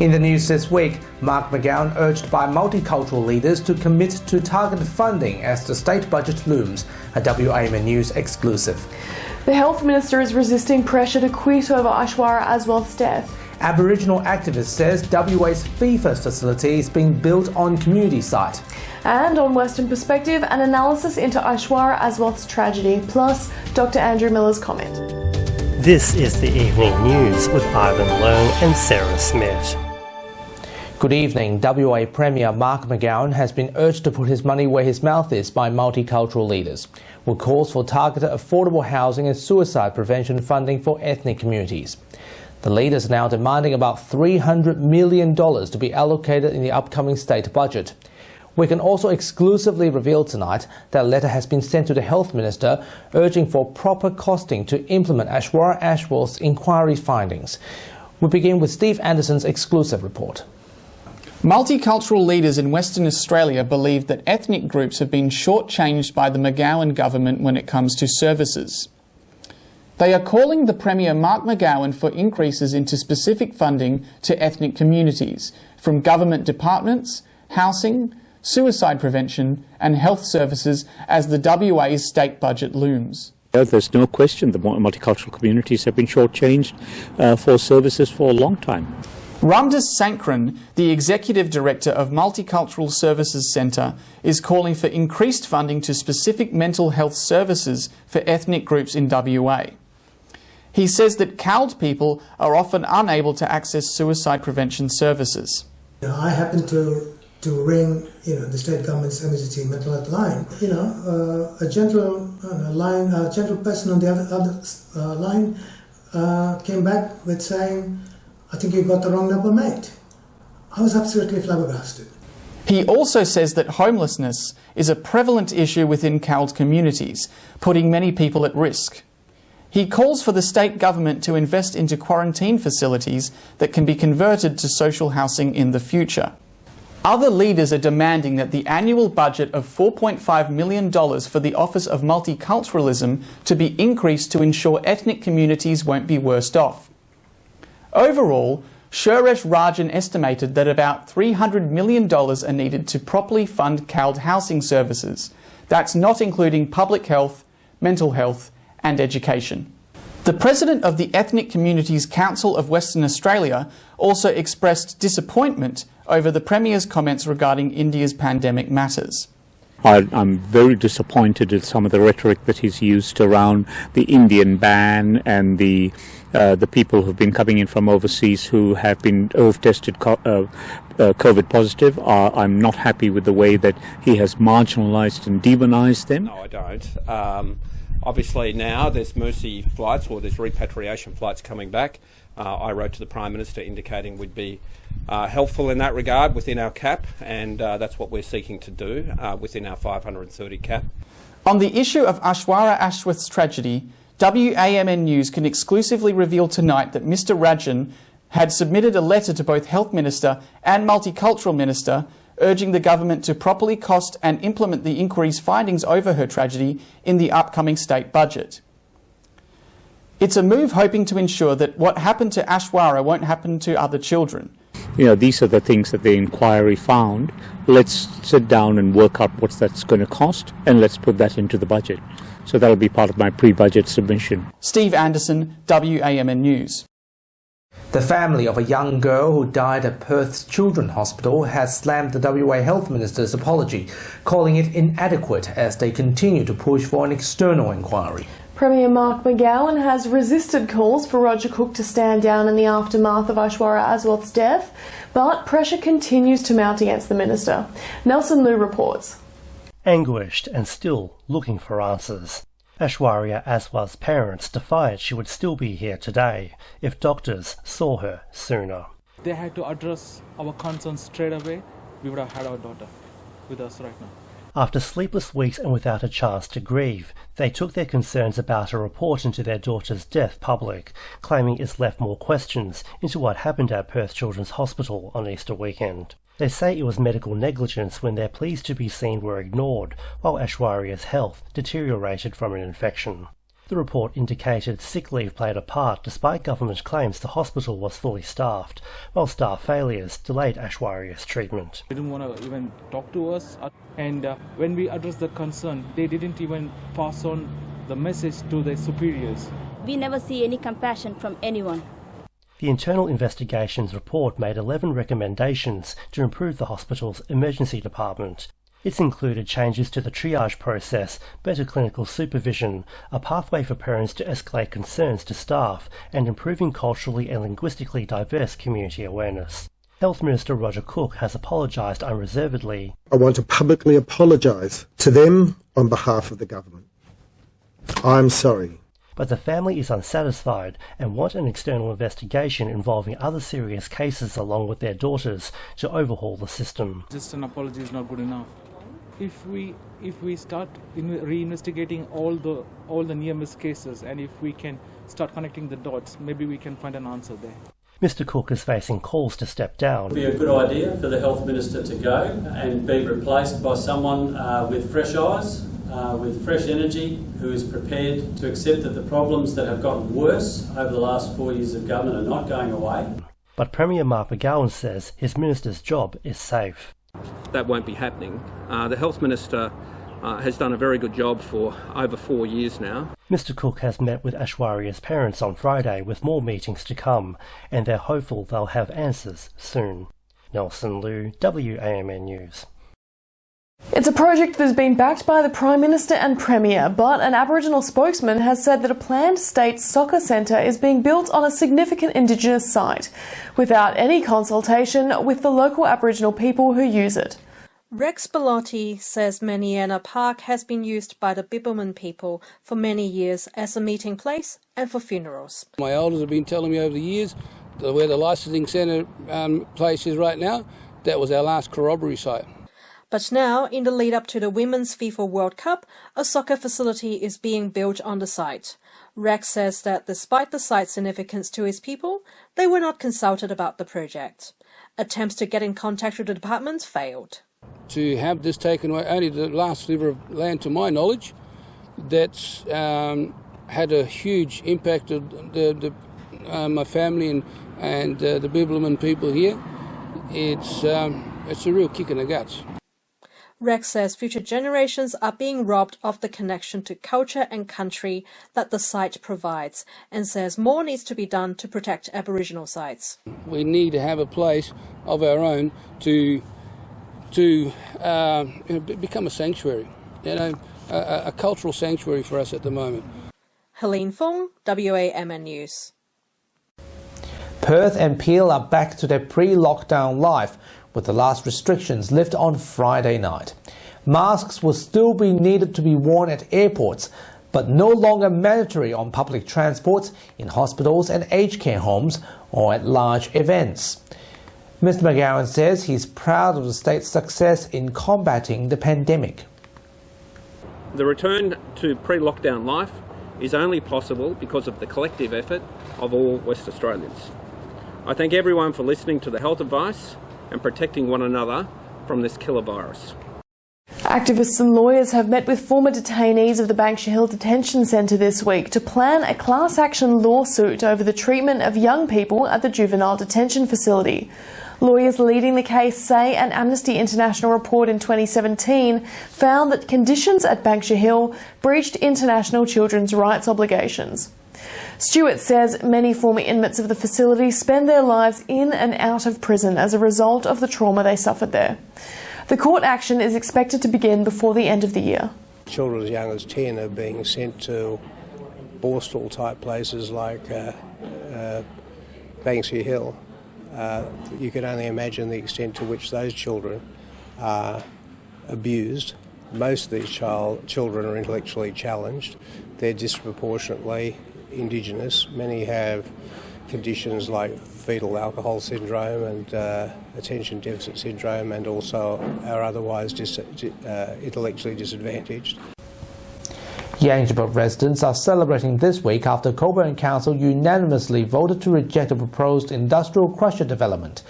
In the news this week, Mark McGowan urged by multicultural leaders to commit to targeted funding as the state budget looms, a WAMN News exclusive. The Health Minister is resisting pressure to quit over Aishwarya Aswath's death. Aboriginal activist says WA's FIFA facility is being built on community site. And on Western Perspective, an analysis into Aishwarya Aswath's tragedy, plus Dr. Andrew Miller's comment. This is the Evening News with Ivan Lowe and Sarah Smith. Good evening. WA Premier Mark McGowan has been urged to put his money where his mouth is by multicultural leaders, with calls for targeted affordable housing and suicide prevention funding for ethnic communities. The leaders are now demanding about $300 million to be allocated in the upcoming state budget. We can also exclusively reveal tonight that a letter has been sent to the Health Minister urging for proper costing to implement Aishwarya Aswath's inquiry findings. We begin with Steve Anderson's exclusive report. Multicultural leaders in Western Australia believe that ethnic groups have been shortchanged by the McGowan government when it comes to services. They are calling the Premier Mark McGowan for increases into specific funding to ethnic communities from government departments, housing, suicide prevention and health services as the WA's state budget looms. There's no question that multicultural communities have been shortchanged for services for a long time. Ramdas Sankran, the Executive Director of Multicultural Services Centre, is calling for increased funding to specific mental health services for ethnic groups in WA. He says that CALD people are often unable to access suicide prevention services. I happen to ring, the state government's emergency mental health line. A gentle person on the other line came back with saying, "I think you got the wrong number, mate." I was absolutely flabbergasted. He also says that homelessness is a prevalent issue within CALD communities, putting many people at risk. He calls for the state government to invest into quarantine facilities that can be converted to social housing in the future. Other leaders are demanding that the annual budget of $4.5 million for the Office of Multiculturalism to be increased to ensure ethnic communities won't be worst off. Overall, Suresh Rajan estimated that about $300 million are needed to properly fund CALD housing services. That's not including public health, mental health and education. The President of the Ethnic Communities Council of Western Australia also expressed disappointment over the Premier's comments regarding India's pandemic matters. I'm very disappointed at some of the rhetoric that he's used around the Indian ban and the people who've been coming in from overseas who have tested COVID positive. I'm not happy with the way that he has marginalised and demonised them. No, I don't. Obviously now there's mercy flights or there's repatriation flights coming back. I wrote to the Prime Minister indicating we'd be helpful in that regard within our cap, and that's what we're seeking to do within our 530 cap. On the issue of Aishwarya Aswath's tragedy, WAMN News can exclusively reveal tonight that Mr Rajan had submitted a letter to both Health Minister and Multicultural Minister urging the government to properly cost and implement the inquiry's findings over her tragedy in the upcoming state budget. It's a move hoping to ensure that what happened to Aishwarya won't happen to other children. These are the things that the inquiry found. Let's sit down and work out what that's going to cost, and let's put that into the budget. So that'll be part of my pre-budget submission. Steve Anderson, WAMN News. The family of a young girl who died at Perth's Children's Hospital has slammed the WA Health Minister's apology, calling it inadequate as they continue to push for an external inquiry. Premier Mark McGowan has resisted calls for Roger Cook to stand down in the aftermath of Aishwarya Aswath's death, but pressure continues to mount against the minister. Nelson Liu reports. Anguished and still looking for answers. Aishwarya Aswath's parents defied she would still be here today if doctors saw her sooner. They had to address our concerns straight away. We would have had our daughter with us right now. After sleepless weeks and without a chance to grieve, they took their concerns about a report into their daughter's death public, claiming it's left more questions into what happened at Perth Children's Hospital on Easter weekend. They say it was medical negligence when their pleas to be seen were ignored, while Aishwarya's health deteriorated from an infection. The report indicated sick leave played a part despite government claims the hospital was fully staffed, while staff failures delayed Aishwarya's treatment. They didn't want to even talk to us, and when we addressed the concern, they didn't even pass on the message to their superiors. We never see any compassion from anyone. The internal investigations report made 11 recommendations to improve the hospital's emergency department. It's included changes to the triage process, better clinical supervision, a pathway for parents to escalate concerns to staff, and improving culturally and linguistically diverse community awareness. Health Minister Roger Cook has apologised unreservedly. I want to publicly apologise to them on behalf of the government. I'm sorry. But the family is unsatisfied and want an external investigation involving other serious cases along with their daughters to overhaul the system. Just an apology is not good enough. If we start reinvestigating all the near-miss cases, and if we can start connecting the dots, maybe we can find an answer there. Mr Cook is facing calls to step down. It would be a good idea for the Health Minister to go and be replaced by someone with fresh eyes, with fresh energy, who is prepared to accept that the problems that have gotten worse over the last 4 years of government are not going away. But Premier Mark McGowan says his minister's job is safe. That won't be happening. The Health Minister has done a very good job for over 4 years now. Mr Cook has met with Aishwarya's parents on Friday with more meetings to come, and they're hopeful they'll have answers soon. Nelson Liu, WAMN News. It's a project that has been backed by the Prime Minister and Premier, but an Aboriginal spokesman has said that a planned state soccer centre is being built on a significant Indigenous site, without any consultation with the local Aboriginal people who use it. Rex Bellotti says Maniana Park has been used by the Bibbulmun people for many years as a meeting place and for funerals. My elders have been telling me over the years where the licensing centre place is right now, that was our last corroboree site. But now, in the lead-up to the Women's FIFA World Cup, a soccer facility is being built on the site. Rex says that despite the site's significance to his people, they were not consulted about the project. Attempts to get in contact with the department failed. To have this taken away, only the last sliver of land to my knowledge, that's had a huge impact on my family and the Bibbulmun people here. It's a real kick in the guts. Rex says future generations are being robbed of the connection to culture and country that the site provides, and says more needs to be done to protect Aboriginal sites. We need to have a place of our own to become a sanctuary, a cultural sanctuary for us at the moment. Helene Fong, WAMN News. Perth and Peel are back to their pre-lockdown life, with the last restrictions lifted on Friday night. Masks will still be needed to be worn at airports, but no longer mandatory on public transports, in hospitals and aged care homes, or at large events. Mr McGowan says he's proud of the state's success in combating the pandemic. The return to pre-lockdown life is only possible because of the collective effort of all West Australians. I thank everyone for listening to the health advice and protecting one another from this killer virus. Activists and lawyers have met with former detainees of the Banksia Hill Detention Centre this week to plan a class action lawsuit over the treatment of young people at the juvenile detention facility. Lawyers leading the case say an Amnesty International report in 2017 found that conditions at Banksia Hill breached international children's rights obligations. Stewart says many former inmates of the facility spend their lives in and out of prison as a result of the trauma they suffered there. The court action is expected to begin before the end of the year. Children as young as 10 are being sent to Borstal type places like Banksia Hill. You can only imagine the extent to which those children are abused. Most of these children are intellectually challenged. They're disproportionately Indigenous. Many have conditions like fetal alcohol syndrome and attention deficit syndrome, and also are otherwise intellectually disadvantaged. Yangerbrook residents are celebrating this week after Cockburn Council unanimously voted to reject a proposed industrial crusher development.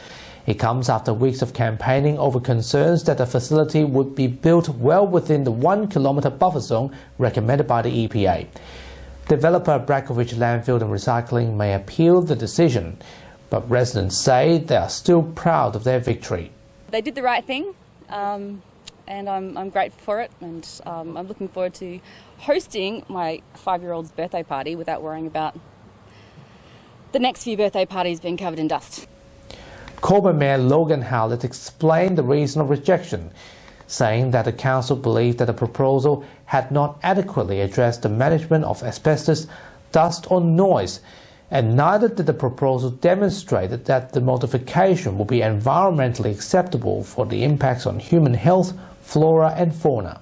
It comes after weeks of campaigning over concerns that the facility would be built well within the 1 kilometre buffer zone recommended by the EPA. Developer Brackovich Landfill and Recycling may appeal the decision, but residents say they are still proud of their victory. They did the right thing, and I'm grateful for it, and I'm looking forward to hosting my 5-year-old's birthday party without worrying about the next few birthday parties being covered in dust. Coburn Mayor Logan Howlett explained the reason of rejection, saying that the council believed that the proposal had not adequately addressed the management of asbestos, dust or noise, and neither did the proposal demonstrate that the modification will be environmentally acceptable for the impacts on human health, flora and fauna.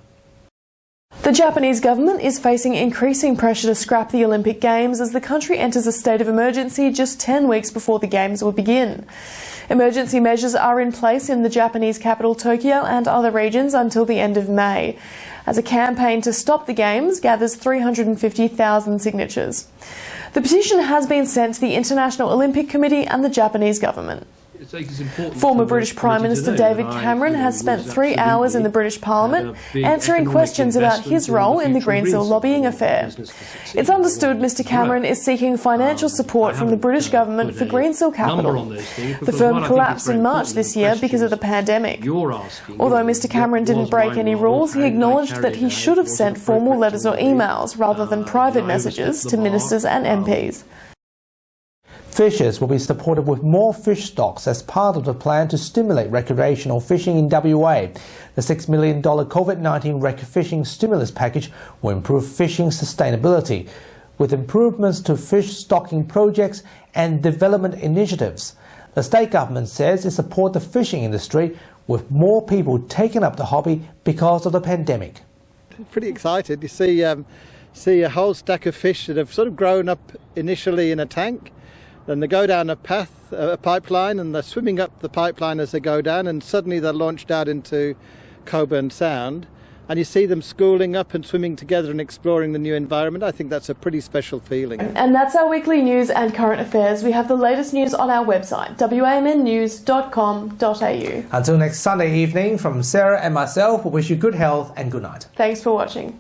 The Japanese government is facing increasing pressure to scrap the Olympic Games as the country enters a state of emergency just 10 weeks before the Games will begin. Emergency measures are in place in the Japanese capital Tokyo and other regions until the end of May, as a campaign to stop the Games gathers 350,000 signatures. The petition has been sent to the International Olympic Committee and the Japanese government. Former British Prime Minister David Cameron has spent 3 hours in the British Parliament answering questions about his role in the Greensill lobbying affair. It's understood Mr Cameron is seeking financial support from the British government for Greensill Capital. The firm collapsed in March this year because of the pandemic. Although Mr Cameron didn't break any rules, he acknowledged that he should have sent formal letters or emails rather than private messages to ministers and MPs. Fishers will be supported with more fish stocks as part of the plan to stimulate recreational fishing in WA. The $6 million COVID-19 rec fishing stimulus package will improve fishing sustainability, with improvements to fish stocking projects and development initiatives. The state government says it supports the fishing industry, with more people taking up the hobby because of the pandemic. Pretty excited. You see a whole stack of fish that have sort of grown up initially in a tank. Then they go down a pipeline, and they're swimming up the pipeline as they go down, and suddenly they're launched out into Coburn Sound. And you see them schooling up and swimming together and exploring the new environment. I think that's a pretty special feeling. And that's our weekly news and current affairs. We have the latest news on our website, wamnnews.com.au. Until next Sunday evening, from Sarah and myself, we wish you good health and good night. Thanks for watching.